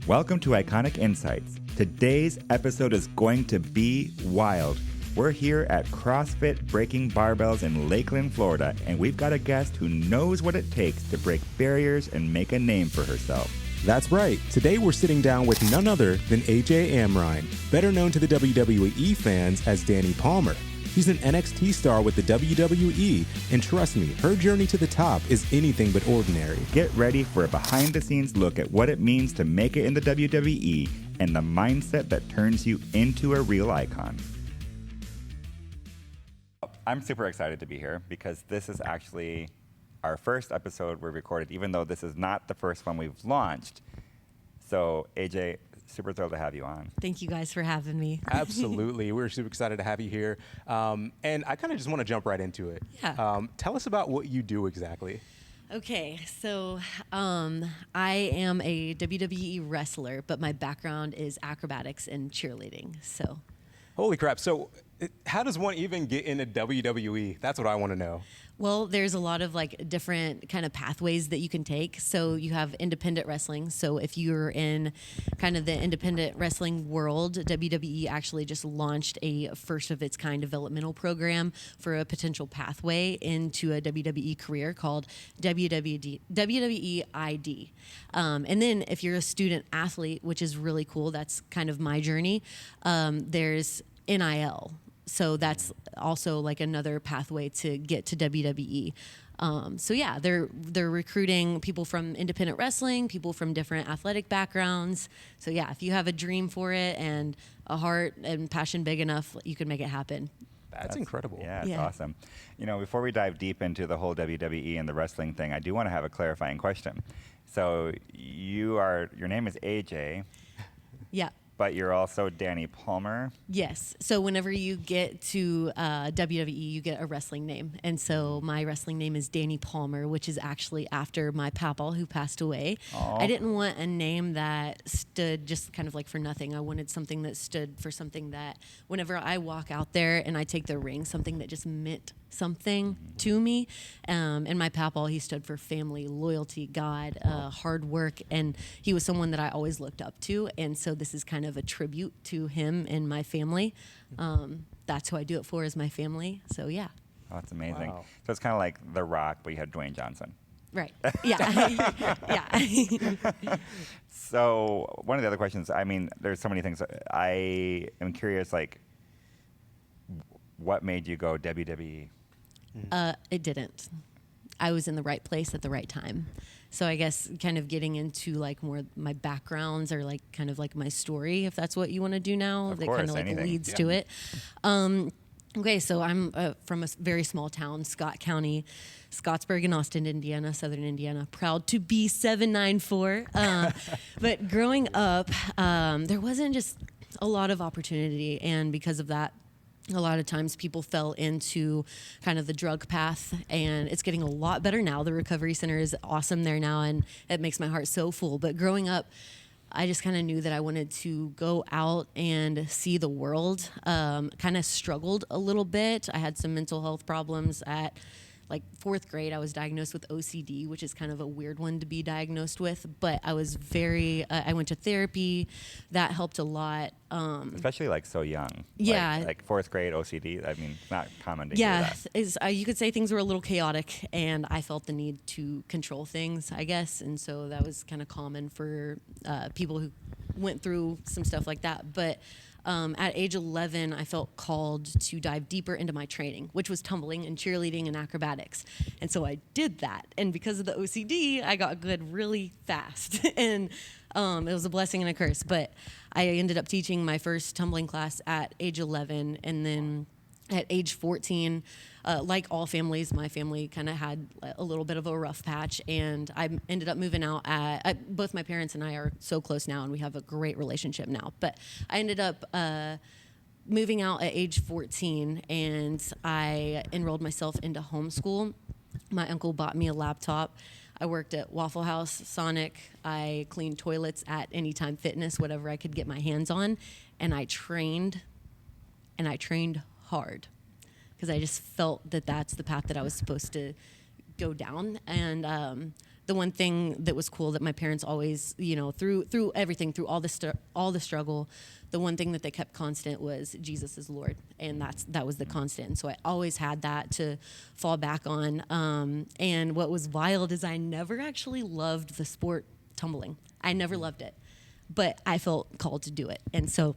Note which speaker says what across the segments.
Speaker 1: Welcome to Iconic Insights. Today's episode is going to be wild. We're here at CrossFit Breaking Barbells in Lakeland, Florida, and we've got a guest who knows what it takes to break barriers and make a name for herself.
Speaker 2: That's right. Today we're sitting down with none other than AJ Amrhein, better known to the WWE fans as Dani Palmer. She's an NXT star with the WWE, and trust me, her journey to the top is anything but ordinary.
Speaker 1: Get ready for a behind-the-scenes look at what it means to make it in the WWE and the mindset that turns you into a real icon. I'm super excited to be here because this is actually our first episode we recorded, even though this is not the first one we've launched. So, AJ, super thrilled to have you on.
Speaker 3: Thank you guys for having me.
Speaker 2: Absolutely. We're super excited to have you here. And I kind of just want to jump right into it.
Speaker 3: Yeah.
Speaker 2: Tell us about what you do exactly.
Speaker 3: Okay, so I am a WWE wrestler, but my background is acrobatics and cheerleading. So,
Speaker 2: Holy crap. So how does one even get into WWE? That's what I want to know.
Speaker 3: well, there's a lot of like different kind of pathways that you can take. So you have independent wrestling. So if you're in kind of the independent wrestling world, WWE actually just launched a first of its kind developmental program for a potential pathway into a WWE career called WWE ID. And then if you're a student athlete, which is really cool, that's kind of my journey, there's NIL. So that's also like another pathway to get to WWE. So yeah, they're recruiting people from independent wrestling, people from different athletic backgrounds. So yeah, if you have a dream for it and a heart and passion big enough, you can make it happen.
Speaker 2: That's incredible.
Speaker 1: Yeah, it's
Speaker 3: Yeah.
Speaker 1: awesome. You know, before we dive deep into the whole WWE and the wrestling thing, I do want to have a clarifying question. So your name is AJ,
Speaker 3: Yeah.
Speaker 1: but you're also Dani Palmer.
Speaker 3: Yes. So whenever you get to WWE, you get a wrestling name. And so my wrestling name is Dani Palmer, which is actually after my papa who passed away.
Speaker 1: Aw.
Speaker 3: I didn't want a name that stood just kind of like for nothing. I wanted something that stood for something that whenever I walk out there and I take the ring, something that just meant something to me. And my papa, he stood for family, loyalty, God, hard work. And he was someone that I always looked up to. And so this is kind of a tribute to him and my family. That's who I do it for, is my family. So yeah.
Speaker 1: Oh, that's amazing.
Speaker 2: Wow.
Speaker 1: So it's kind of like The Rock, but you had Dwayne Johnson.
Speaker 3: Right. Yeah. Yeah.
Speaker 1: So one of the other questions, I mean, there's so many things. I am curious, like, what made you go WWE?
Speaker 3: It didn't. I was in the right place at the right time. So I guess kind of getting into like more my backgrounds or like kind of like my story, if that's what you want to do now,
Speaker 1: Of
Speaker 3: that
Speaker 1: course,
Speaker 3: kind of like
Speaker 1: anything.
Speaker 3: leads
Speaker 1: Yeah.
Speaker 3: to it. Okay, so I'm from a very small town, Scott County, Scottsburg in Austin, Indiana, Southern Indiana. Proud to be 794. But growing up, there wasn't just a lot of opportunity, and because of that, a lot of times people fell into kind of the drug path, and it's getting a lot better now. The recovery center is awesome there now, and it makes my heart so full. But growing up, I just kind of knew that I wanted to go out and see the world. Kind of struggled a little bit. I had some mental health problems at like fourth grade. I was diagnosed with OCD, which is kind of a weird one to be diagnosed with, but I was I went to therapy. That helped a lot.
Speaker 1: Especially like so young.
Speaker 3: Yeah.
Speaker 1: Like fourth grade OCD. I mean, not common to hear that.
Speaker 3: You could say things were a little chaotic, and I felt the need to control things, I guess. And so that was kind of common for people who went through some stuff like that. But at age 11, I felt called to dive deeper into my training, which was tumbling and cheerleading and acrobatics. And so I did that. And because of the OCD, I got good really fast. And it was a blessing and a curse. But I ended up teaching my first tumbling class at age 11. And then at age 14, like all families, my family kind of had a little bit of a rough patch, and I ended up moving out both my parents and I are so close now, and we have a great relationship now. But I ended up moving out at age 14, and I enrolled myself into homeschool. My uncle bought me a laptop. I worked at Waffle House, Sonic. I cleaned toilets at Anytime Fitness, whatever I could get my hands on, and I trained hard because I just felt that that's the path that I was supposed to go down. And the one thing that was cool that my parents always, through everything, through all the struggle, the one thing that they kept constant was Jesus is Lord, and that was the constant. And so I always had that to fall back on. And what was wild is I never actually loved the sport tumbling. I never loved it, but I felt called to do it, and so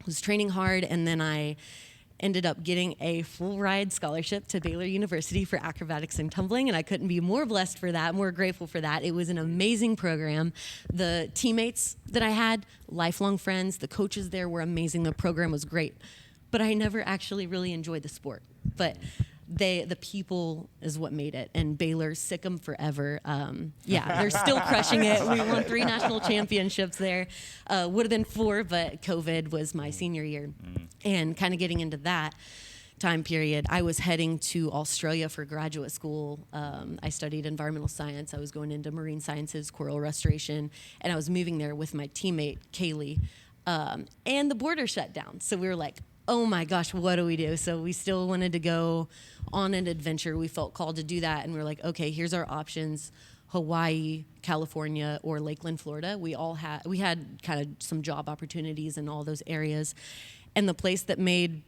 Speaker 3: I was training hard. And then I ended up getting a full ride scholarship to Baylor University for acrobatics and tumbling, and I couldn't be more blessed for that, more grateful for that. It was an amazing program. The teammates that I had, lifelong friends, the coaches there were amazing. The program was great, but I never actually really enjoyed the sport. But the people is what made it, and Baylor, sick 'em forever. They're still crushing it. We won 3 national championships there. Would have been 4, but COVID was my senior year. And kind of getting into that time period, I was heading to Australia for graduate school. I studied environmental science. I was going into marine sciences, coral restoration, and I was moving there with my teammate, Kaylee. And the border shut down. So we were like, oh my gosh, what do we do? So we still wanted to go on an adventure. We felt called to do that. And we were like, okay, here's our options: Hawaii, California, or Lakeland, Florida. We had kind of some job opportunities in all those areas. And the place that made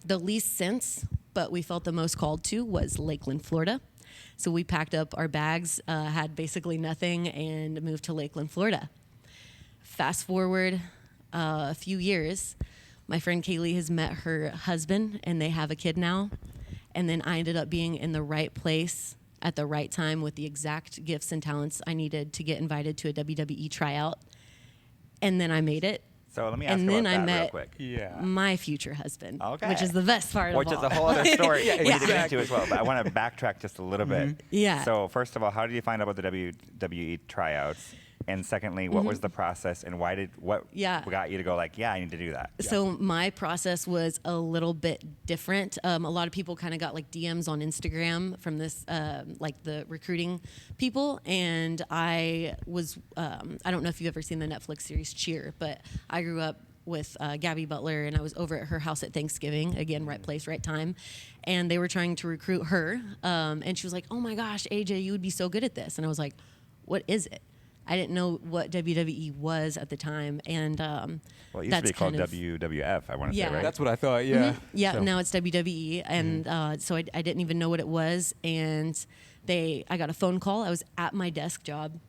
Speaker 3: the least sense, but we felt the most called to, was Lakeland, Florida. So we packed up our bags, had basically nothing, and moved to Lakeland, Florida. Fast forward a few years, my friend Kaylee has met her husband, and they have a kid now. And then I ended up being in the right place at the right time with the exact gifts and talents I needed to get invited to a WWE tryout. And then I made it.
Speaker 1: So let me ask you about that real quick.
Speaker 3: My future husband, which is the best part of all.
Speaker 1: Which is a whole other story we need to get into as well. But I want to backtrack just a little bit.
Speaker 3: Yeah.
Speaker 1: So first of all, how did you find out about the WWE tryouts? And secondly, what was the process, and what got you to go like, I need to do that?
Speaker 3: So my process was a little bit different. A lot of people kind of got like DMs on Instagram from this, like the recruiting people. And I was, I don't know if you've ever seen the Netflix series Cheer, but I grew up with Gabby Butler, and I was over at her house at Thanksgiving. Again, right place, right time. And they were trying to recruit her. And she was like, oh my gosh, AJ, you would be so good at this. And I was like, what is it? I didn't know what WWE was at the time, and
Speaker 1: well, it used to be called WWF. I want to say, right?
Speaker 2: That's what I thought. Yeah.
Speaker 3: Mm-hmm. Yeah. So. Now it's WWE, and so I didn't even know what it was. And I got a phone call. I was at my desk job,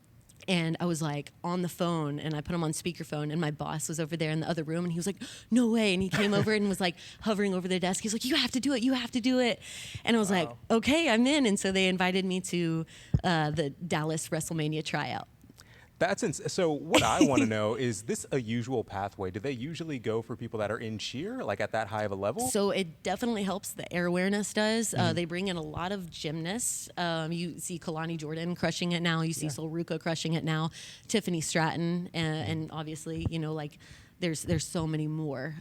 Speaker 3: and I was like on the phone, and I put him on speakerphone, and my boss was over there in the other room, and he was like, no way. And he came over and was like hovering over the desk. He's like, you have to do it. You have to do it. And I was like, okay, I'm in. And so they invited me to the Dallas WrestleMania tryout.
Speaker 2: So what I want to know, is this a usual pathway? Do they usually go for people that are in cheer, like at that high of a level?
Speaker 3: So it definitely helps. The air awareness does. They bring in a lot of gymnasts. You see Kalani Jordan crushing it now. You see Solruka crushing it now. Tiffany Stratton, and obviously, like there's so many more.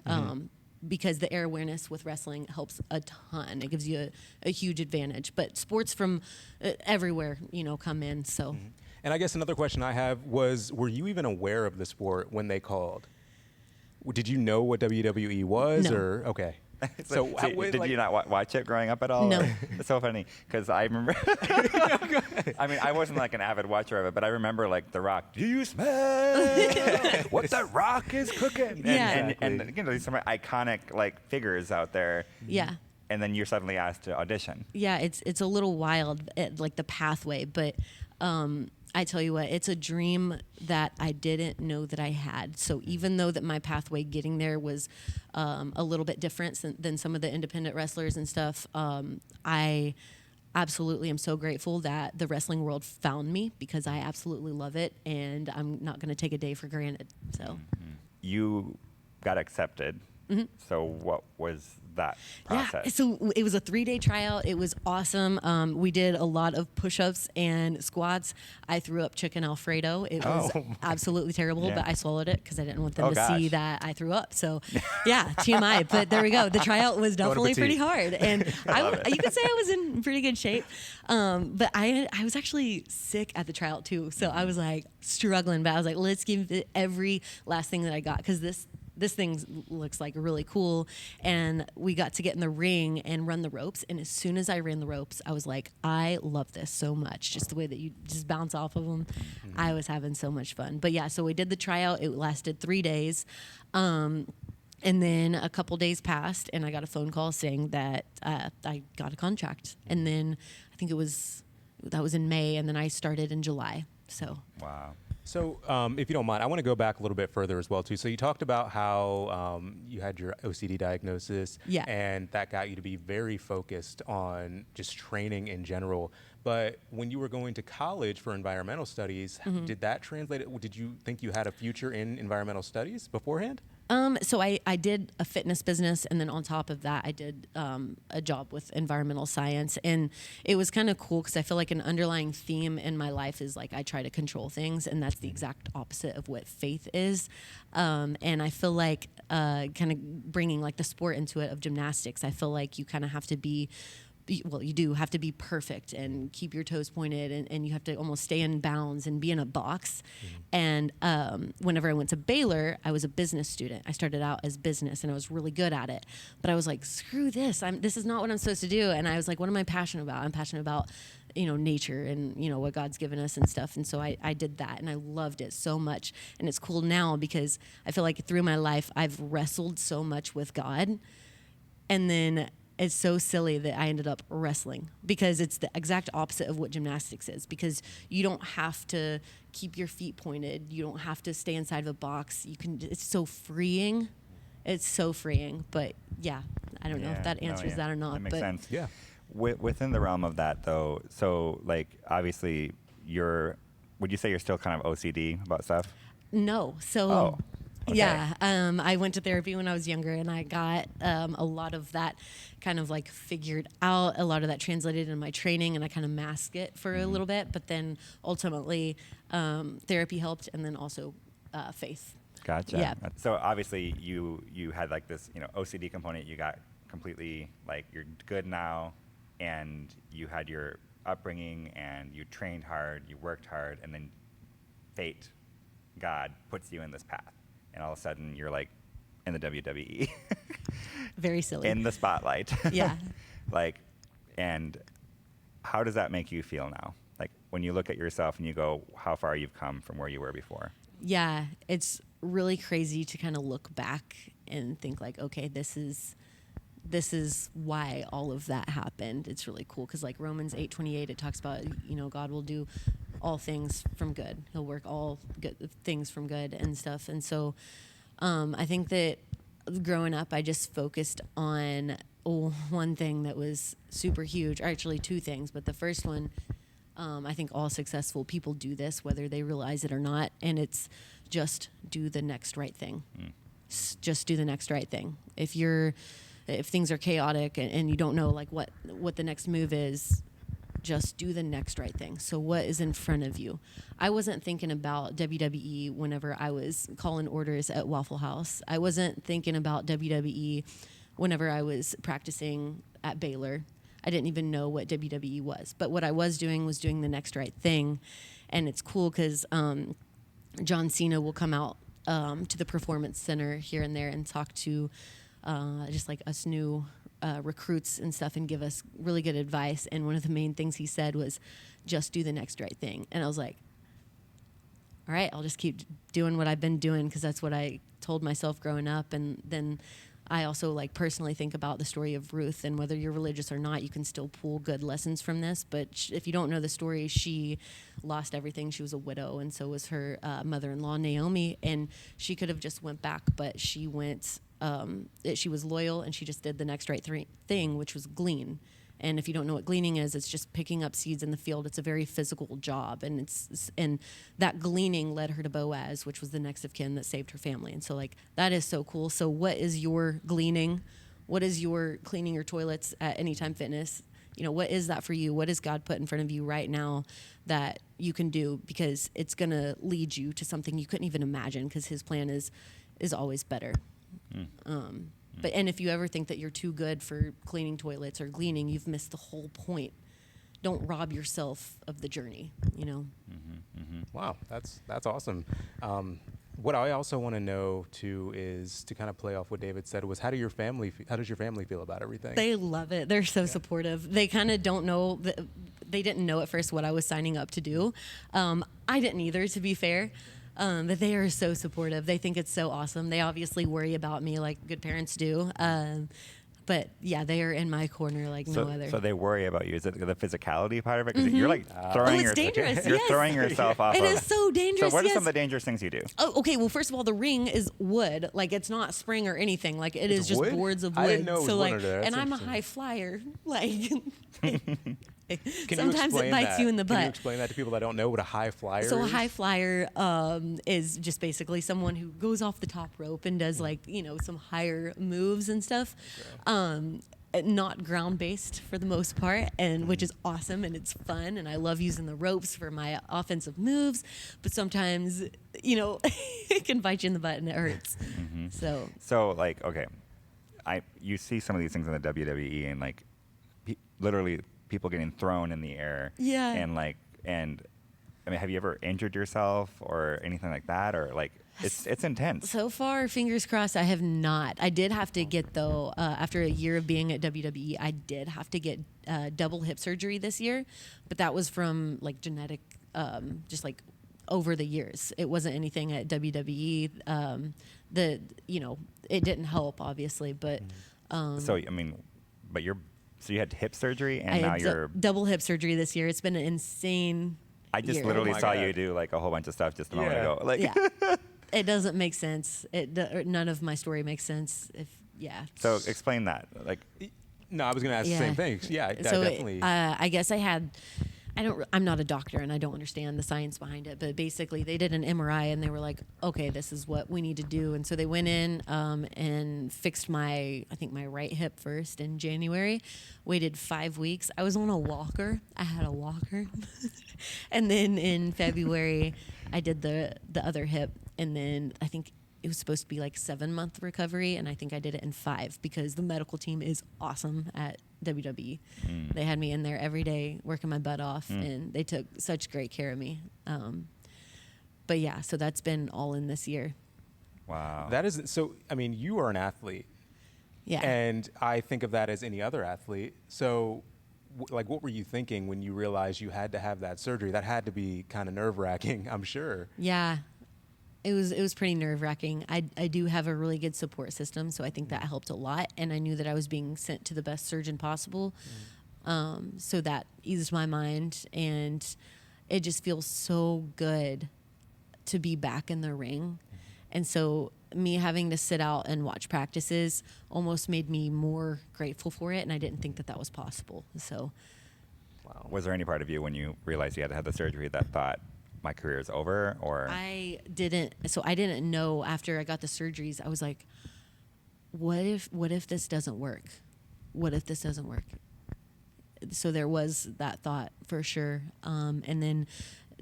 Speaker 3: Because the air awareness with wrestling helps a ton. It gives you a huge advantage. But sports from everywhere, come in. So.
Speaker 2: And I guess another question I have was, were you even aware of the sport when they called? Did you know what WWE was?
Speaker 3: No.
Speaker 2: Or okay.
Speaker 1: Did you not watch it growing up at all?
Speaker 3: No.
Speaker 1: It's so funny because I remember. I mean, I wasn't like an avid watcher of it, but I remember like The Rock. Do you smell what The Rock is cooking? And there's some iconic like figures out there.
Speaker 3: Yeah.
Speaker 1: And then you're suddenly asked to audition.
Speaker 3: Yeah, it's a little wild, like the pathway, but. I tell you what, it's a dream that I didn't know that I had. So even though that my pathway getting there was a little bit different than some of the independent wrestlers and stuff, I absolutely am so grateful that the wrestling world found me, because I absolutely love it, and I'm not going to take a day for granted. So
Speaker 1: you got accepted. So what was that process?
Speaker 3: Yeah, so it was a 3-day tryout. It was awesome. We did a lot of push-ups and squats. I threw up chicken Alfredo. It was absolutely terrible, but I swallowed it because I didn't want them to see that I threw up. So yeah, TMI. But there we go. The tryout was definitely pretty hard, and you could say I was in pretty good shape. But I was actually sick at the tryout too. So I was like struggling, but I was like, let's give it every last thing that I got, because this this thing looks like really cool. And we got to get in the ring and run the ropes. And as soon as I ran the ropes, I was like, I love this so much. Just the way that you just bounce off of them. I was having so much fun. But yeah, so we did the tryout. It lasted 3 days. And then a couple days passed, and I got a phone call saying that I got a contract. And then I think that was in May, and then I started in July. So
Speaker 1: Wow.
Speaker 2: So, if you don't mind, I want to go back a little bit further as well, too. So you talked about how you had your OCD diagnosis,
Speaker 3: Yeah.
Speaker 2: and that got you to be very focused on just training in general. But when you were going to college for environmental studies, did that translate? Did you think you had a future in environmental studies beforehand?
Speaker 3: So I did a fitness business, and then on top of that, I did a job with environmental science, and it was kind of cool because I feel like an underlying theme in my life is like I try to control things, and that's the exact opposite of what faith is. And I feel like kind of bringing like the sport into it of gymnastics, I feel like you kind of have to be. Well, you do have to be perfect and keep your toes pointed, and you have to almost stay in bounds and be in a box. And whenever I went to Baylor, I was a business student. I started out as business, and I was really good at it. But I was like, screw this. This is not what I'm supposed to do. And I was like, what am I passionate about? I'm passionate about, nature and, what God's given us and stuff. And so I did that, and I loved it so much. And it's cool now because I feel like through my life, I've wrestled so much with God. And then it's so silly that I ended up wrestling because it's the exact opposite of what gymnastics is, because you don't have to keep your feet pointed. You don't have to stay inside of a box. It's so freeing. It's so freeing. But yeah, I don't know if that answers that or not.
Speaker 1: That makes sense.
Speaker 2: Yeah.
Speaker 1: Within the realm of that though, so like obviously would you say you're still kind of OCD about stuff?
Speaker 3: No. So
Speaker 1: Okay.
Speaker 3: yeah, I went to therapy when I was younger, and I got a lot of that kind of like figured out. A lot of that translated in my training, and I kind of masked it for a little bit. But then ultimately, therapy helped, and then also faith.
Speaker 1: Gotcha.
Speaker 3: Yeah.
Speaker 1: So obviously you had like this, OCD component. You got completely like you're good now, and you had your upbringing, and you trained hard, you worked hard, and then fate, God puts you in this path. And all of a sudden, you're like in the WWE.
Speaker 3: Very silly.
Speaker 1: In the spotlight.
Speaker 3: Yeah.
Speaker 1: And how does that make you feel now? Like when you look at yourself and you go, how far you've come from where you were before?
Speaker 3: Yeah, it's really crazy to kind of look back and think like, okay, this is why all of that happened. It's really cool because like Romans 8:28, it talks about, God will do all things from good. He'll work all good things from good and stuff. And so I think that growing up, I just focused on one thing that was super huge, or actually two things. But the first one, I think all successful people do this, whether they realize it or not. And it's just do the next right thing. Just do the next right thing. If things are chaotic and you don't know like what the next move is, just do the next right thing. So what is in front of you? I wasn't thinking about WWE whenever I was calling orders at Waffle House. I wasn't thinking about WWE whenever I was practicing at Baylor. I didn't even know what WWE was. But what I was doing the next right thing. And it's cool because John Cena will come out to the Performance Center here and there and talk to just like us new recruits and stuff and give us really good advice. And one of the main things he said was, just do the next right thing. And I was like, all right, I'll just keep doing what I've been doing because that's what I told myself growing up. And then I also like personally think about the story of Ruth, and whether you're religious or not, you can still pull good lessons from this. But if you don't know the story, she lost everything. She was a widow, and so was her mother-in-law, Naomi. And she could have just went back, but she went. She was loyal, and she just did the next right thing, which was glean. And if you don't know what gleaning is, it's just picking up seeds in the field. It's a very physical job, and that gleaning led her to Boaz, which was the next of kin that saved her family. And so, like, that is so cool. So, what is your gleaning? What is your cleaning your toilets at Anytime Fitness? What is that for you? What has God put in front of you right now that you can do? Because it's gonna lead you to something you couldn't even imagine. Because His plan is always better. But if you ever think that you're too good for cleaning toilets or gleaning, you've missed the whole point. Don't rob yourself of the journey,
Speaker 2: Wow, that's awesome. What I also want to know too is, to kind of play off what David said, was how does your family feel about everything?
Speaker 3: They love it. They're so supportive. They kind of don't know. They didn't know at first what I was signing up to do. I didn't either, to be fair. But they are so supportive. They think it's so awesome. They obviously worry about me like good parents do. But yeah, they are in my corner like no other.
Speaker 1: So they worry about you. Is it the physicality part of it? Because you're like throwing throwing yourself off.
Speaker 3: It is so dangerous.
Speaker 1: So what are some of the dangerous things you do?
Speaker 3: Oh, okay. Well, first of all, the ring is wood. Like it's not spring or anything. Like it's just
Speaker 2: wood?
Speaker 3: boards of wood.
Speaker 2: I didn't know it was
Speaker 3: so
Speaker 2: wood
Speaker 3: like,
Speaker 2: under there. That's
Speaker 3: and I'm a
Speaker 2: interesting.
Speaker 3: high flyer. Like
Speaker 2: Can
Speaker 3: sometimes it bites you in the butt.
Speaker 2: Can you explain that to people that don't know what a high flyer is?
Speaker 3: So a high flyer is just basically someone who goes off the top rope and does like, some higher moves and stuff.
Speaker 2: Okay.
Speaker 3: Not ground based for the most part, and which is awesome and it's fun, and I love using the ropes for my offensive moves, but sometimes it can bite you in the butt and it hurts. So
Speaker 1: like, okay, you see some of these things in the WWE and like literally people getting thrown in the air, and I mean, have you ever injured yourself or anything like that, or like it's intense?
Speaker 3: So far, fingers crossed, I have not. I did have to get, though, after a year of being at WWE, I did have to get double hip surgery this year, but that was from like genetic, just like over the years. It wasn't anything at WWE. It didn't help, obviously, but.
Speaker 1: So you had hip surgery, and now you're
Speaker 3: double hip surgery this year. It's been an insane.
Speaker 1: I just
Speaker 3: year.
Speaker 1: literally saw you do like a whole bunch of stuff just a moment ago. Like,
Speaker 3: It doesn't make sense. None of my story makes sense.
Speaker 1: So explain that. Like,
Speaker 2: no, I was going to ask the same thing. Yeah,
Speaker 3: so
Speaker 2: definitely.
Speaker 3: I guess I'm not a doctor and I don't understand the science behind it, but basically they did an MRI and they were like, okay, this is what we need to do. And so they went in and fixed my right hip first in January, waited 5 weeks. I was on a walker. I had a walker. And then in February, I did the other hip. And then I think it was supposed to be like 7-month recovery, and I think I did it in 5 because the medical team is awesome at WWE. They had me in there every day working my butt off, and they took such great care of me. But yeah, so that's been all in this year.
Speaker 1: wow.
Speaker 2: That is so. I mean, you are an athlete.
Speaker 3: Yeah.
Speaker 2: And I think of that as any other athlete. So, what were you thinking when you realized you had to have that surgery? That had to be kind of nerve-wracking, I'm sure.
Speaker 3: Yeah. It was pretty nerve-wracking. I do have a really good support system, so I think that helped a lot. And I knew that I was being sent to the best surgeon possible. So that eased my mind. And it just feels so good to be back in the ring. And so me having to sit out and watch practices almost made me more grateful for it. And I didn't think that was possible. So,
Speaker 2: Wow.
Speaker 1: Was there any part of you when you realized you had to have the surgery that thought my career is over? Or
Speaker 3: I didn't know after I got the surgeries. I was like, what if this doesn't work? What if this doesn't work? So there was that thought for sure. And then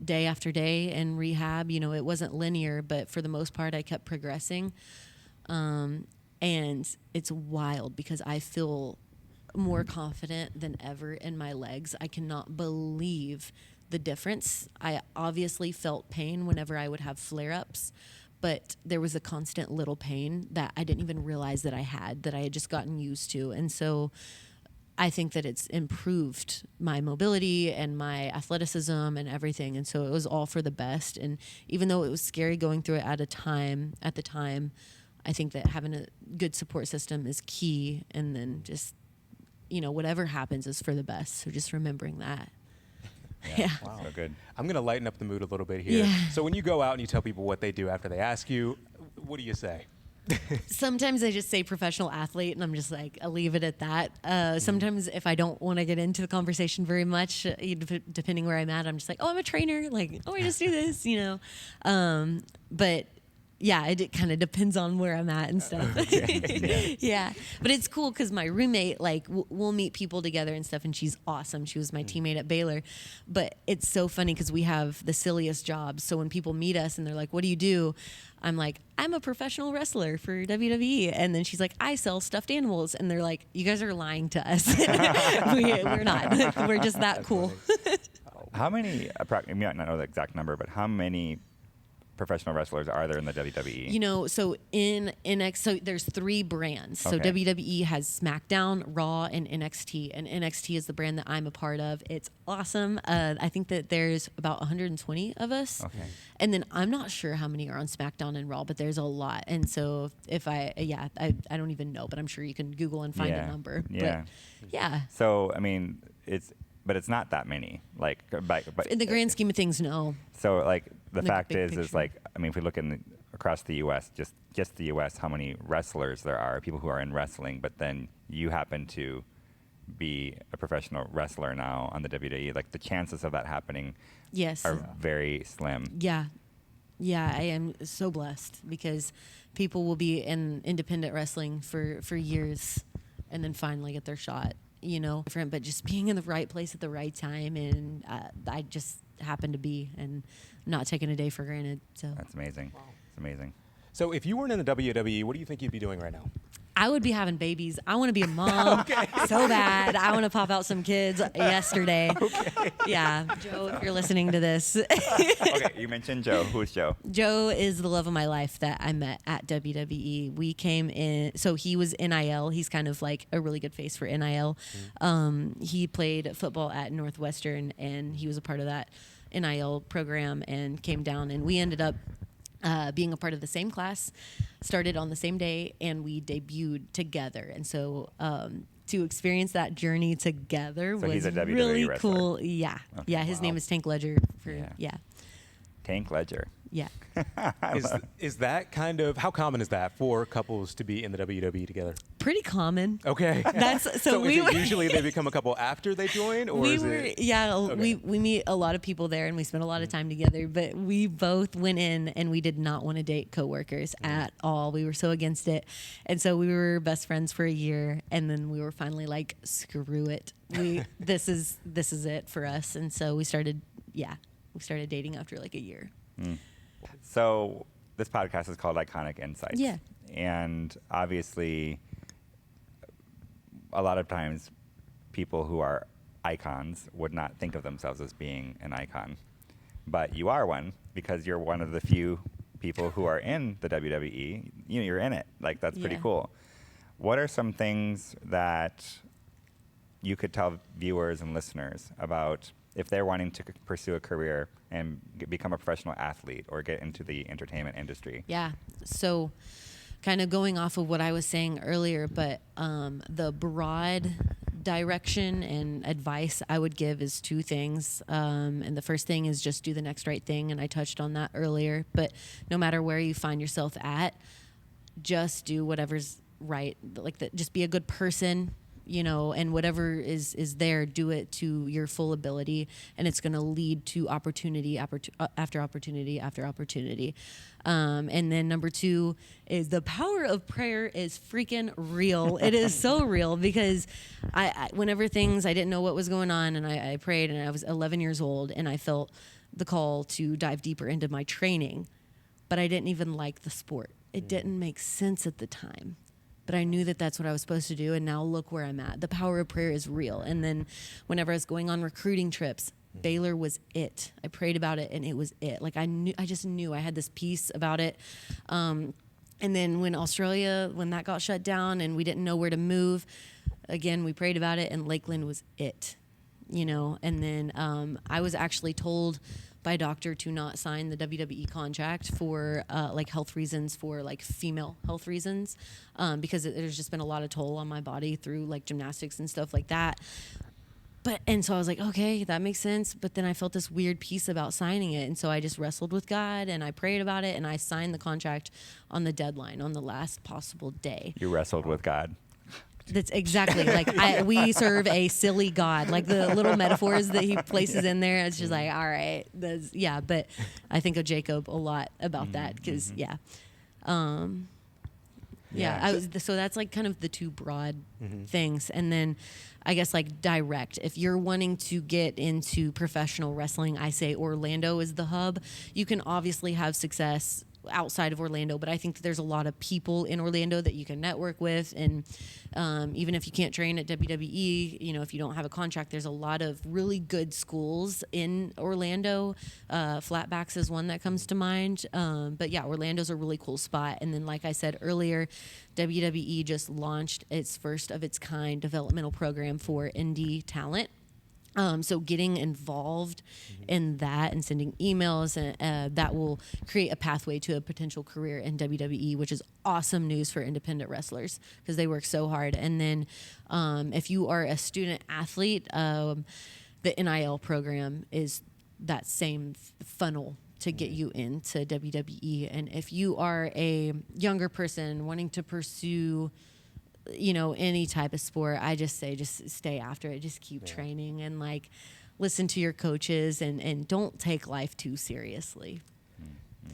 Speaker 3: day after day in rehab, it wasn't linear, but for the most part I kept progressing. And it's wild because I feel more confident than ever in my legs. I cannot believe the difference. I obviously felt pain whenever I would have flare-ups, but there was a constant little pain that I didn't even realize that I had just gotten used to. And so I think that it's improved my mobility and my athleticism and everything. And so it was all for the best. And even though it was scary going through it at the time, I think that having a good support system is key. And then just, whatever happens is for the best. So just remembering that. Yeah.
Speaker 1: Wow. So good.
Speaker 2: I'm going to lighten up the mood a little bit here.
Speaker 3: Yeah.
Speaker 2: So when you go out and you tell people what they do after they ask you, what do you say?
Speaker 3: Sometimes I just say professional athlete, and I'm just like, I'll leave it at that. Sometimes if I don't want to get into the conversation very much, depending where I'm at, I'm just like, oh, I'm a trainer. Like, oh, I just do this, But yeah, it kind of depends on where I'm at and stuff. Yeah. But it's cool because my roommate, like, we'll meet people together and stuff, and she's awesome. She was my teammate at Baylor. But it's so funny because we have the silliest jobs. So when people meet us and they're like, what do you do? I'm like, I'm a professional wrestler for WWE. And then she's like, I sell stuffed animals. And they're like, you guys are lying to us. We're not. We're just that cool.
Speaker 1: How many, you might not know the exact number, but how many professional wrestlers are there in the WWE?
Speaker 3: You know, so in NXT, so there's 3 brands. So
Speaker 1: Okay.
Speaker 3: WWE has SmackDown, Raw, and NXT. And NXT is the brand that I'm a part of. It's awesome. I think that there's about 120 of us.
Speaker 1: Okay.
Speaker 3: And then I'm not sure how many are on SmackDown and Raw, but there's a lot. And so if I don't even know, but I'm sure you can Google and find a number.
Speaker 1: Yeah.
Speaker 3: But yeah.
Speaker 1: So, I mean, it's not that many. Like, but
Speaker 3: In the grand scheme of things, no.
Speaker 1: So, like, the
Speaker 3: Like,
Speaker 1: fact
Speaker 3: big
Speaker 1: is
Speaker 3: picture.
Speaker 1: like, I mean, if we look across the U.S., just the U.S., how many wrestlers there are, people who are in wrestling, but then you happen to be a professional wrestler now on the WWE. Like, the chances of that happening
Speaker 3: Yes.
Speaker 1: are very slim.
Speaker 3: Yeah. Yeah, I am so blessed because people will be in independent wrestling for years and then finally get their shot, you know. Different, but just being in the right place at the right time, and I just happened to be, and not taking a day for granted. So
Speaker 1: That's amazing. It's amazing.
Speaker 2: So if you weren't in the WWE, what do you think you'd be doing right now?
Speaker 3: I would be having babies. I want to be a mom so bad. I want to pop out some kids yesterday. Okay. Yeah, Joe, if you're listening to this.
Speaker 1: Okay, you mentioned Joe. Who's Joe?
Speaker 3: Joe is the love of my life that I met at WWE. We came in, so he was NIL. He's kind of like a really good face for NIL. He played football at Northwestern, and he was a part of that NIL program and came down, and we ended up being a part of the same class, started on the same day, and we debuted together. And so to experience that journey together
Speaker 1: So he's
Speaker 3: was
Speaker 1: a WWE
Speaker 3: really
Speaker 1: wrestler.
Speaker 3: cool. Yeah.
Speaker 1: Okay.
Speaker 3: Yeah, his name is Tank Ledger. Yeah.
Speaker 1: Tank Ledger.
Speaker 3: Yeah.
Speaker 2: Is that kind of, how common is that for couples to be in the WWE together?
Speaker 3: Pretty common.
Speaker 2: Okay.
Speaker 3: That's
Speaker 2: So
Speaker 3: we
Speaker 2: is
Speaker 3: were
Speaker 2: it usually they become a couple after they join, or
Speaker 3: we
Speaker 2: is
Speaker 3: were
Speaker 2: it?
Speaker 3: we meet a lot of people there and we spent a lot of time together, but we both went in and we did not want to date coworkers at all. We were so against it. And so we were best friends for a year, and then we were finally like, screw it. This is it for us. And so we started dating after like a year.
Speaker 1: So this podcast is called Iconic Insights.
Speaker 3: Yeah.
Speaker 1: And obviously, a lot of times, people who are icons would not think of themselves as being an icon. But you are one because you're one of the few people who are in the WWE. You know, you're in it. Like, that's pretty
Speaker 3: Yeah.
Speaker 1: cool. What are some things that you could tell viewers and listeners about if they're wanting to pursue a career and become a professional athlete or get into the entertainment industry?
Speaker 3: Yeah. So kind of going off of what I was saying earlier, but the broad direction and advice I would give is 2 things. And the first thing is just do the next right thing. And I touched on that earlier, but no matter where you find yourself at, just do whatever's right. Like just be a good person, you know, and whatever is there, do it to your full ability, and it's going to lead to opportunity after opportunity after opportunity. And then number 2 is the power of prayer is freaking real. It is so real because I whenever I didn't know what was going on, and I prayed, and I was 11 years old, and I felt the call to dive deeper into my training, but I didn't even like the sport. It didn't make sense at the time. But I knew that that's what I was supposed to do, and now look where I'm at. The power of prayer is real. And then whenever I was going on recruiting trips, Baylor was it. I prayed about it, and it was it. Like I just knew I had this peace about it. And then when that got shut down and we didn't know where to move, again, we prayed about it, and Lakeland was it, you know. And then I was actually told by a doctor to not sign the WWE contract for like health reasons, for like female health reasons, because there's just been a lot of toll on my body through like gymnastics and stuff like that. And so I was like, okay, that makes sense. But then I felt this weird peace about signing it. And so I just wrestled with God and I prayed about it, and I signed the contract on the deadline, on the last possible day.
Speaker 1: You wrestled with God.
Speaker 3: That's exactly like we serve a silly God, like the little metaphors that he places in there. It's just like, all right, but I think of Jacob a lot about that because, so that's like kind of the 2 broad things. And then I guess like direct, if you're wanting to get into professional wrestling, I say Orlando is the hub. You can obviously have success outside of Orlando, but I think that there's a lot of people in Orlando that you can network with. And even if you can't train at WWE, you know, if you don't have a contract, there's a lot of really good schools in Orlando. Flatbacks is one that comes to mind. But yeah, Orlando's a really cool spot. And then, like I said earlier, WWE just launched its first of its kind developmental program for indie talent. So getting involved in that and sending emails, that will create a pathway to a potential career in WWE, which is awesome news for independent wrestlers because they work so hard. And then if you are a student athlete, the NIL program is that same funnel to get you into WWE. And if you are a younger person wanting to pursue, you know, any type of sport, I just say just stay after it. Just keep training and like listen to your coaches and don't take life too seriously.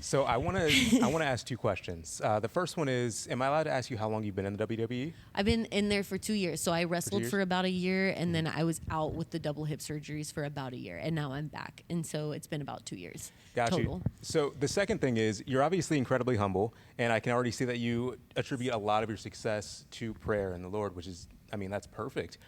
Speaker 2: So I want to ask 2 questions. The first one is, am I allowed to ask you how long you've been in the WWE?
Speaker 3: I've been in there for 2 years. So I wrestled for about a year, and then I was out with the double hip surgeries for about a year, and now I'm back. And so it's been about 2 years total.
Speaker 2: You. So the second thing is, you're obviously incredibly humble, and I can already see that you attribute a lot of your success to prayer and the Lord, which is, I mean, that's perfect.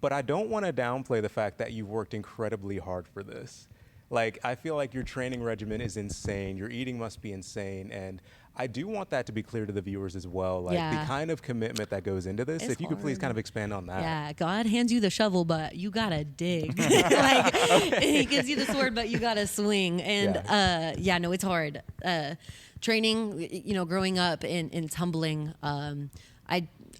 Speaker 2: But I don't want to downplay the fact that you've worked incredibly hard for this. Like, I feel like your training regimen is insane. Your eating must be insane. And I do want that to be clear to the viewers as well. Like, the kind of commitment that goes into this.
Speaker 3: It's
Speaker 2: if you could please kind of expand on that.
Speaker 3: Yeah, God hands you the shovel, but you got to dig. Like, he gives you the sword, but you got to swing. And, no, it's hard. Training, you know, growing up in tumbling,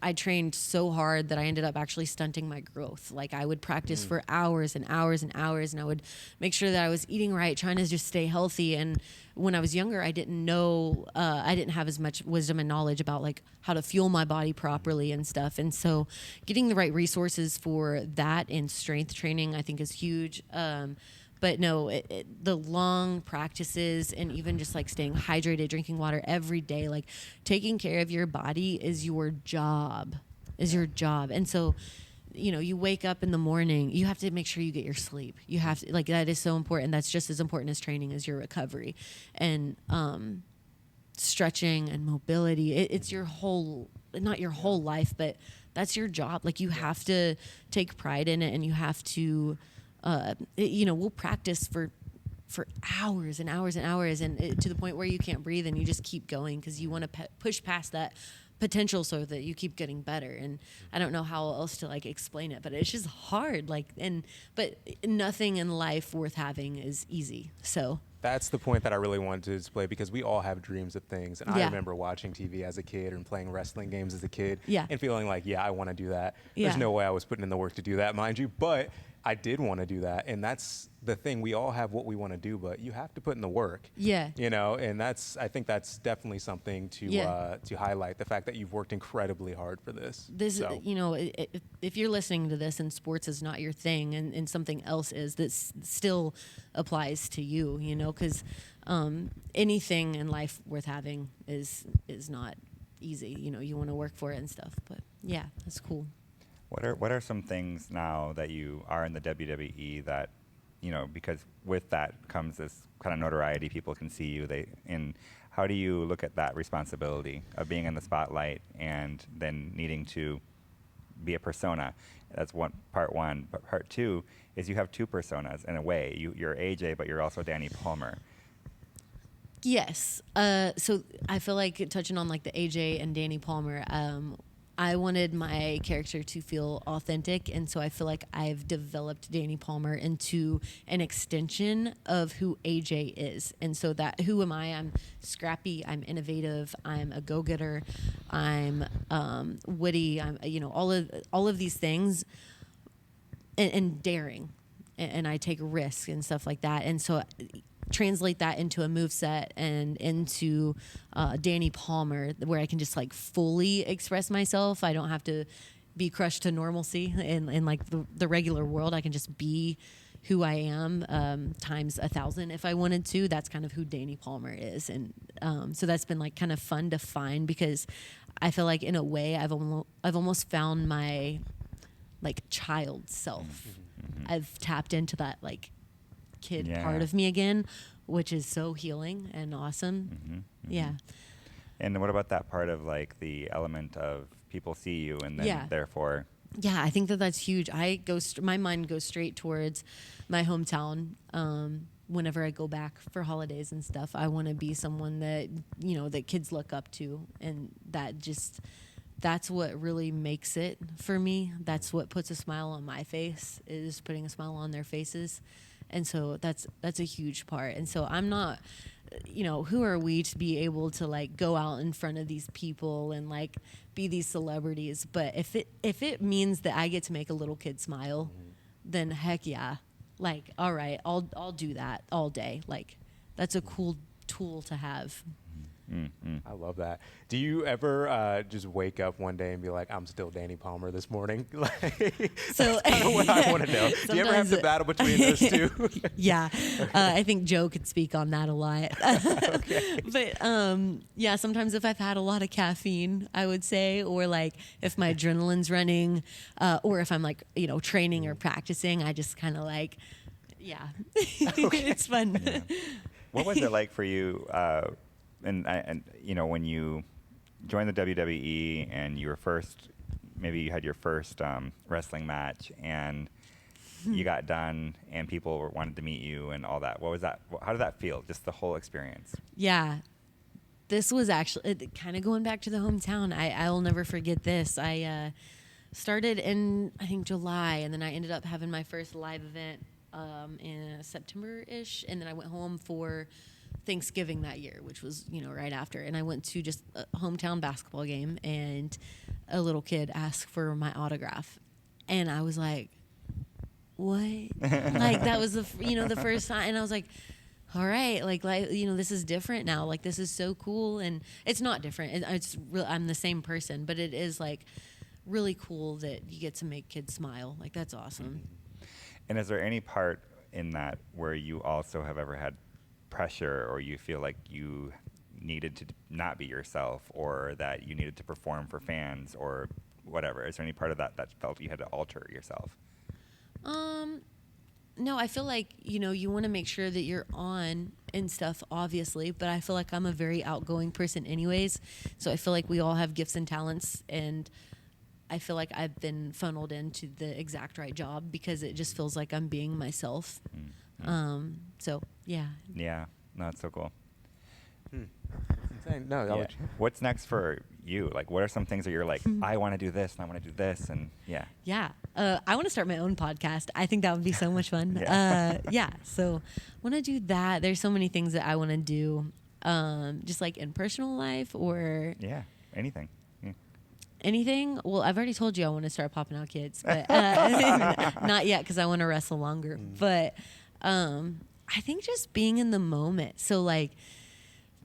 Speaker 3: I trained so hard that I ended up actually stunting my growth. Like I would practice for hours and hours and hours, and I would make sure that I was eating right, trying to just stay healthy. And when I was younger, I didn't know, I didn't have as much wisdom and knowledge about like how to fuel my body properly and stuff. And so getting the right resources for that and strength training, I think is huge. But no, the long practices and even just like staying hydrated, drinking water every day, like taking care of your body is your job, And so, you know, you wake up in the morning, you have to make sure you get your sleep. You have to, like, that is so important. That's just as important as training as your recovery. And stretching and mobility, it's your whole, not your whole life, but that's your job. Like you have to take pride in it, and you have to, you know, we'll practice for hours and hours and hours, and to the point where you can't breathe, and you just keep going because you want to push past that potential so that you keep getting better. And I don't know how else to like explain it, but it's just hard. Like, but nothing in life worth having is easy. So
Speaker 2: that's the point that I really wanted to display, because we all have dreams of things. And I remember watching TV as a kid and playing wrestling games as a kid and feeling like, I want to do that. There's no way I was putting in the work to do that, mind you, but I did want to do that. And that's the thing. We all have what we want to do, but you have to put in the work. Yeah. You know, and I think that's definitely something to highlight, the fact that you've worked incredibly hard for this.
Speaker 3: You know, if you're listening to this and sports is not your thing and something else is, this still applies to you, you know, because anything in life worth having is not easy. You know, you want to work for it and stuff, but yeah, that's cool.
Speaker 1: What are some things now that you are in the WWE that, you know, because with that comes this kind of notoriety, people can see you. How do you look at that responsibility of being in the spotlight and then needing to be a persona? That's part one. But part two is you have 2 personas in a way. You're AJ, but you're also Dani Palmer.
Speaker 3: Yes. So I feel like touching on like the AJ and Dani Palmer, I wanted my character to feel authentic, and so I feel like I've developed Dani Palmer into an extension of who AJ is. And so that, who am I? I'm scrappy, I'm innovative, I'm a go-getter, I'm witty, I'm, you know, all of these things, and daring, and I take risks and stuff like that. And so translate that into a moveset and into Dani Palmer, where I can just like fully express myself. I don't have to be crushed to normalcy in like the regular world. I can just be who I am times 1,000 if I wanted to. That's kind of who Dani Palmer is. And so that's been like kind of fun to find, because I feel like in a way I've almost found my like child self. I've tapped into that like kid part of me again, which is so healing and awesome.
Speaker 1: Mm-hmm, mm-hmm.
Speaker 3: Yeah.
Speaker 1: And what about that part of like the element of people see you and then therefore?
Speaker 3: Yeah, I think that's huge. My mind goes straight towards my hometown. Whenever I go back for holidays and stuff, I want to be someone that, that kids look up to. And that's what really makes it for me. That's what puts a smile on my face, is putting a smile on their faces. And so that's a huge part. And so I'm not, who are we to be able to like go out in front of these people and like be these celebrities? But if it means that I get to make a little kid smile, then heck yeah. Like, all right, I'll do that all day. Like, that's a cool tool to have.
Speaker 2: Mm-hmm. I love that. Do you ever just wake up one day and be like, I'm still Dani Palmer this morning?
Speaker 3: So
Speaker 2: that's kind of what I want to know. Do you ever have to battle between those two?
Speaker 3: Yeah. I think Joe could speak on that a lot.
Speaker 2: Okay.
Speaker 3: But yeah, sometimes if I've had a lot of caffeine, I would say, or like if my adrenaline's running, or if I'm like, training or practicing, I just kind of like, yeah, it's fun.
Speaker 1: Yeah. What was it like for you? And when you joined the WWE and you were maybe you had your first wrestling match and you got done and people wanted to meet you and all that. What was that? How did that feel? Just the whole experience.
Speaker 3: Yeah. This was actually kind of going back to the hometown. I'll never forget this. I started in, I think, July, and then I ended up having my first live event in September-ish, and then I went home for Thanksgiving that year, which was, right after. And I went to just a hometown basketball game, and a little kid asked for my autograph. And I was like, what? Like, that was the first time. And I was like, all right, like, this is different now. Like, this is so cool. And it's not different. It's real. I'm the same person, but it is like really cool that you get to make kids smile. Like, that's awesome.
Speaker 1: And is there any part in that where you also have ever had pressure, or you feel like you needed to not be yourself, or that you needed to perform for fans, or whatever? Is there any part of that felt you had to alter yourself?
Speaker 3: No, I feel like, you want to make sure that you're on and stuff, obviously, but I feel like I'm a very outgoing person anyways. So I feel like we all have gifts and talents, and I feel like I've been funneled into the exact right job because it just feels like I'm being myself. Mm-hmm. So yeah.
Speaker 1: Yeah. No, that's so cool.
Speaker 2: Insane. No,
Speaker 1: yeah. What's next for you? Like, what are some things that you're like, I want to do this and I want to do this, and yeah.
Speaker 3: Yeah. I want to start my own podcast. I think that would be so much fun. Yeah. So I want to do that. There's so many things that I want to do, just like in personal life or.
Speaker 1: Yeah. Anything.
Speaker 3: Anything? Well, I've already told you I want to start popping out kids, but not yet because I want to wrestle longer. But I think just being in the moment. So like,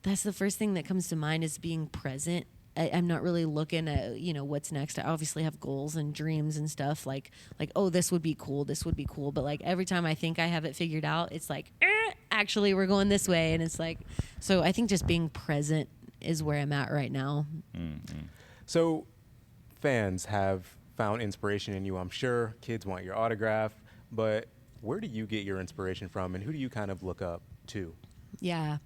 Speaker 3: that's the first thing that comes to mind is being present. I'm not really looking at, what's next. I obviously have goals and dreams and stuff like, oh, this would be cool. This would be cool. But like every time I think I have it figured out, it's like, actually we're going this way. And it's like, so I think just being present is where I'm at right now.
Speaker 1: Mm-hmm.
Speaker 2: So fans have found inspiration in you, I'm sure. Kids want your autograph, but where do you get your inspiration from, and who do you kind of look up to?
Speaker 3: Yeah.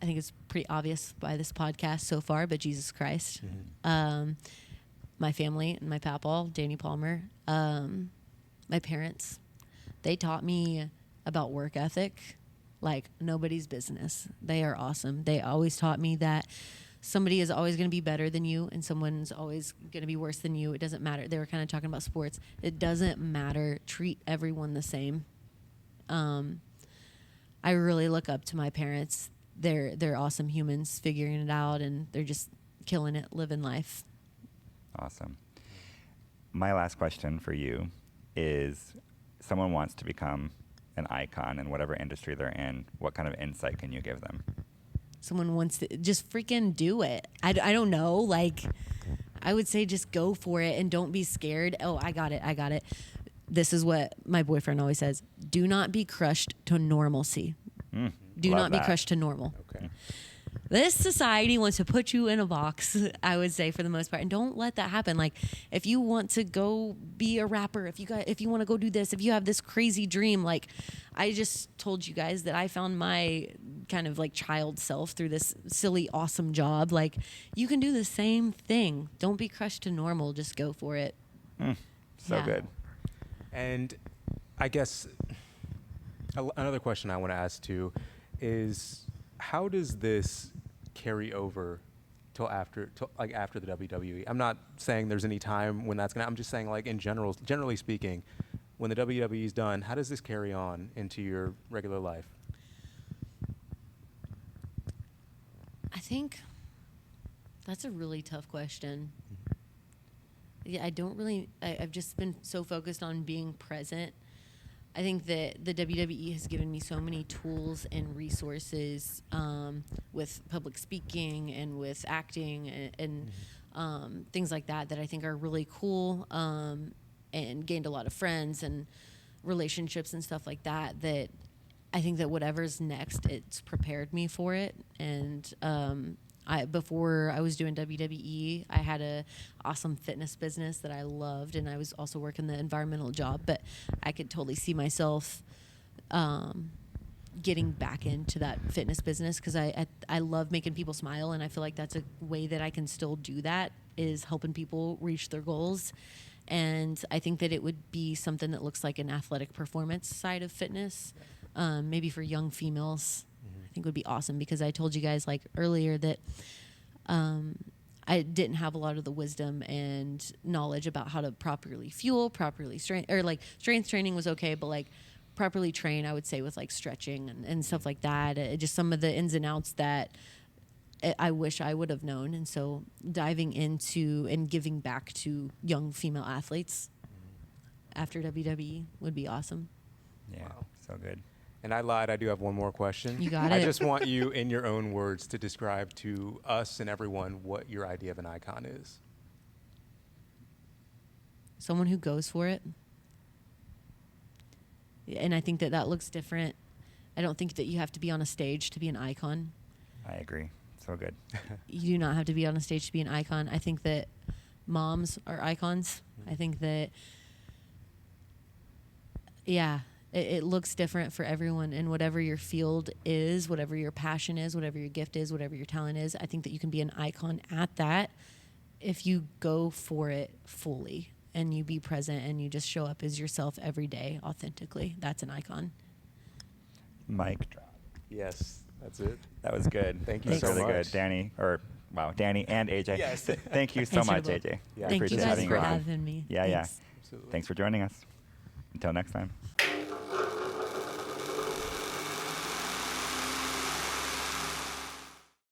Speaker 3: I think it's pretty obvious by this podcast so far, but Jesus Christ. Mm-hmm. My family and my papaw, Dani Palmer. My parents, they taught me about work ethic like nobody's business. They are awesome. They always taught me that somebody is always going to be better than you and someone's always going to be worse than you. It doesn't matter. They were kind of talking about sports. It doesn't matter. Treat everyone the same. I really look up to my parents. They're awesome humans figuring it out, and they're just killing it, living life.
Speaker 1: Awesome. My last question for you is, someone wants to become an icon in whatever industry they're in. What kind of insight can you give them?
Speaker 3: Someone wants to just freaking do it. I don't know. Like, I would say just go for it and don't be scared. Oh, I got it. This is what my boyfriend always says. Do not be crushed to normalcy. Do not be crushed to normal.
Speaker 2: Okay.
Speaker 3: This society wants to put you in a box, I would say, for the most part. And don't let that happen. Like, if you want to go be a rapper, if you want to go do this, if you have this crazy dream, like, I just told you guys that I found my kind of like child self through this silly, awesome job. Like, you can do the same thing. Don't be crushed to normal. Just go for it.
Speaker 1: So good.
Speaker 2: And I guess another question I want to ask too is, how does this carry over till after the WWE? I'm not saying there's any time when that's I'm just saying, like, in generally speaking, when the WWE is done, how does this carry on into your regular life?
Speaker 3: I think that's a really tough question. Yeah, I've just been so focused on being present. I think that the WWE has given me so many tools and resources with public speaking and with acting and things like that I think are really cool, and gained a lot of friends and relationships and stuff like that I think that whatever's next, it's prepared me for it. And before I was doing WWE, I had a awesome fitness business that I loved, and I was also working the environmental job, but I could totally see myself getting back into that fitness business because I love making people smile, and I feel like that's a way that I can still do that, is helping people reach their goals. And I think that it would be something that looks like an athletic performance side of fitness, maybe for young females. I think would be awesome, because I told you guys like earlier that I didn't have a lot of the wisdom and knowledge about how to properly fuel, properly strength, or like strength training was okay, but like properly train, I would say, with like stretching and stuff like that. Just some of the ins and outs that I wish I would have known. And so diving into and giving back to young female athletes after WWE would be awesome.
Speaker 1: Yeah, wow. So good.
Speaker 2: And I lied. I do have one more question.
Speaker 3: You got it.
Speaker 2: I just want you, in your own words, to describe to us and everyone what your idea of an icon is.
Speaker 3: Someone who goes for it. And I think that looks different. I don't think that you have to be on a stage to be an icon.
Speaker 1: I agree. So good.
Speaker 3: You do not have to be on a stage to be an icon. I think that moms are icons. I think that, it looks different for everyone, and whatever your field is, whatever your passion is, whatever your gift is, whatever your talent is, I think that you can be an icon at that if you go for it fully and you be present and you just show up as yourself every day authentically. That's an icon.
Speaker 1: Mic drop.
Speaker 2: Yes, that's it.
Speaker 1: That was good.
Speaker 2: Thank you so
Speaker 1: really
Speaker 2: much.
Speaker 1: Good, Dani. Dani and AJ.
Speaker 2: Yes.
Speaker 1: Thank you so much, AJ.
Speaker 2: Yeah,
Speaker 3: Thank you
Speaker 1: appreciate
Speaker 3: guys
Speaker 1: having
Speaker 3: for
Speaker 1: you on.
Speaker 3: having me.
Speaker 1: Yeah.
Speaker 2: Absolutely.
Speaker 1: Thanks for joining us. Until next time.